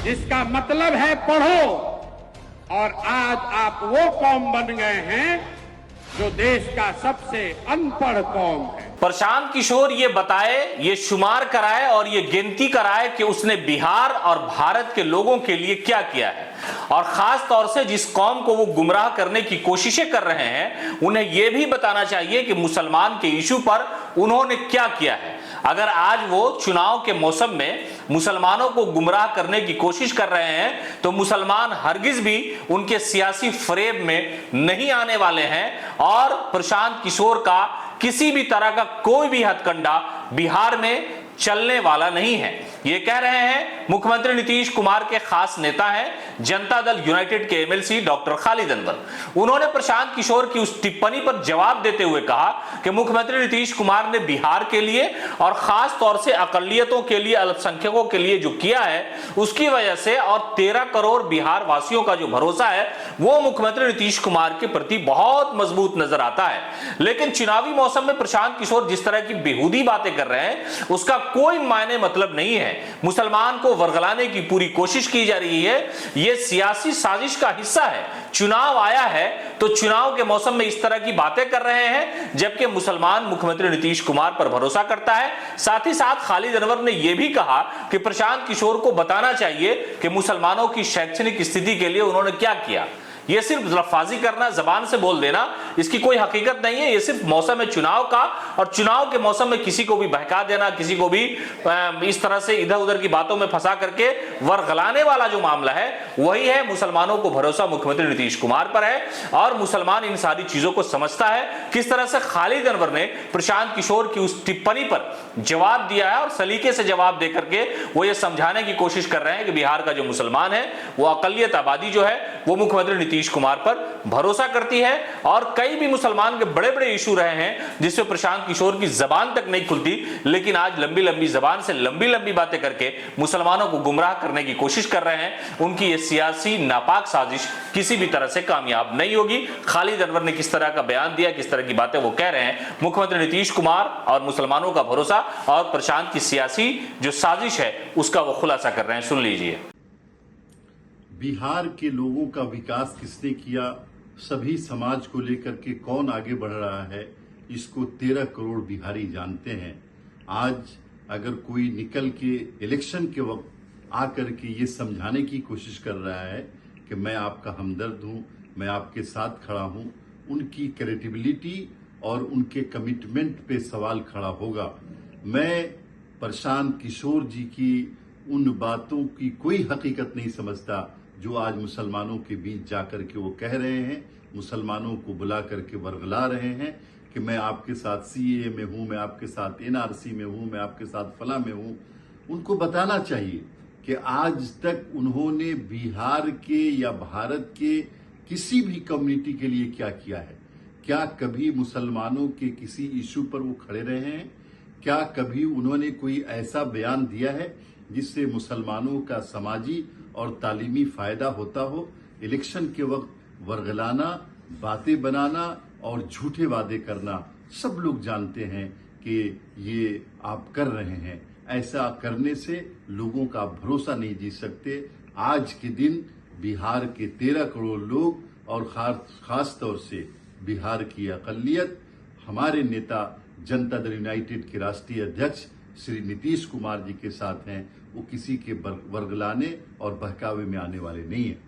जिसका मतलब है पढ़ो। और आज आप वो कौम बन गए हैं जो देश का सबसे अनपढ़ कौम है। प्रशांत किशोर ये बताए, ये शुमार कराए और ये गिनती कराए कि उसने बिहार और भारत के लोगों के लिए क्या किया है, और खास तौर से जिस कौम को वो गुमराह करने की कोशिशें कर रहे हैं उन्हें यह भी बताना चाहिए कि मुसलमान के इशू पर उन्होंने क्या किया है। अगर आज वो चुनाव के मौसम में मुसलमानों को गुमराह करने की कोशिश कर रहे हैं तो मुसलमान हरगिज भी उनके सियासी फ्रेम में नहीं आने वाले हैं, और प्रशांत किशोर का किसी भी तरह का कोई भी हथकंडा बिहार में चलने वाला नहीं है। ये कह रहे हैं मुख्यमंत्री नीतीश कुमार के खास नेता हैं जनता दल यूनाइटेड के एमएलसी डॉक्टर खालिद अनवर। उन्होंने प्रशांत किशोर की उस टिप्पणी पर जवाब देते हुए कहा कि मुख्यमंत्री नीतीश कुमार ने बिहार के लिए और खास तौर से अकलियतों के लिए, अल्पसंख्यकों के लिए जो किया है उसकी वजह से, और 13 करोड़ बिहार वासियों का जो भरोसा है वो मुख्यमंत्री नीतीश कुमार के प्रति बहुत मजबूत नजर आता है। लेकिन चुनावी मौसम में प्रशांत किशोर जिस तरह की बेहूदी बातें कर रहे हैं उसका कोई मायने मतलब नहीं है। मुसलमान को वर्गलाने की पूरी कोशिश की जा रही है, यह सियासी साजिश का हिस्सा है। चुनाव आया है तो चुनाव के मौसम में इस तरह की बातें कर रहे हैं, जबकि मुसलमान मुख्यमंत्री नीतीश कुमार पर भरोसा करता है। साथ ही साथ खालिद अनवर ने यह भी कहा कि प्रशांत किशोर को बताना चाहिए कि मुसलमानों की शैक्षणिक स्थिति के लिए उन्होंने क्या किया। यह सिर्फ लफाजी करना, जबान से बोल देना, इसकी कोई हकीकत नहीं है। यह सिर्फ मौसम है चुनाव का, और चुनाव के मौसम में किसी को भी बहका देना, किसी को भी इस तरह से इधर उधर की बातों में फंसा करके वर्गलाने वाला जो मामला है वही है। मुसलमानों को भरोसा मुख्यमंत्री नीतीश कुमार पर है और मुसलमान इन सारी चीजों को समझता है। किस तरह से खालिद अनवर ने प्रशांत किशोर की उस टिप्पणी पर जवाब दिया है और सलीके से जवाब देकर के वो ये समझाने की कोशिश कर रहे हैं कि बिहार का जो मुसलमान है वो अकलियत आबादी जो है वो मुख्यमंत्री नीतीश कुमार पर भरोसा करती है। और कई भी मुसलमान के बड़े बड़े इशू रहे हैं जिससे प्रशांत किशोर की जबान तक नहीं खुलती, लेकिन आज लंबी लंबी जबान से लंबी लंबी बातें करके मुसलमानों को गुमराह करने की कोशिश कर रहे हैं। उनकी यह सियासी नापाक साजिश किसी भी तरह से कामयाब नहीं होगी। खालिद अनवर ने किस तरह का बयान दिया, किस तरह की बातें वो कह रहे हैं, मुख्यमंत्री नीतीश कुमार और मुसलमानों का भरोसा और प्रशांत की सियासी जो साजिश है उसका वो खुलासा कर रहे हैं। सुन लीजिए। बिहार के लोगों का विकास किसने किया, सभी समाज को लेकर के कौन आगे बढ़ रहा है, इसको 13 करोड़ बिहारी जानते हैं। आज अगर कोई निकल के इलेक्शन के वक्त आकर के ये समझाने की कोशिश कर रहा है कि मैं आपका हमदर्द हूं, मैं आपके साथ खड़ा हूं, उनकी क्रेडिबिलिटी और उनके कमिटमेंट पे सवाल खड़ा होगा। मैं प्रशांत किशोर जी की उन बातों की कोई हकीकत नहीं समझता जो आज मुसलमानों के बीच जाकर के वो कह रहे हैं, मुसलमानों को बुला करके वर्गला रहे हैं कि मैं आपके साथ सीएए में हूं, मैं आपके साथ एनआरसी में हूं, मैं आपके साथ फला में हूं। उनको बताना चाहिए कि आज तक उन्होंने बिहार के या भारत के किसी भी कम्युनिटी के लिए क्या किया है। क्या कभी मुसलमानों के किसी इशू पर वो खड़े रहे हैं? क्या कभी उन्होंने कोई ऐसा बयान दिया है जिससे मुसलमानों का समाजी और तालीमी फायदा होता हो? इलेक्शन के वक्त वर्गलाना, बातें बनाना और झूठे वादे करना सब लोग जानते हैं कि ये आप कर रहे हैं। ऐसा करने से लोगों का भरोसा नहीं जीत सकते। आज के दिन बिहार के 13 करोड़ लोग और खास तौर से बिहार की अकलियत हमारे नेता जनता दल यूनाइटेड के राष्ट्रीय अध्यक्ष श्री नीतीश कुमार जी के साथ हैं। वो किसी के वर्गलाने और बहकावे में आने वाले नहीं हैं।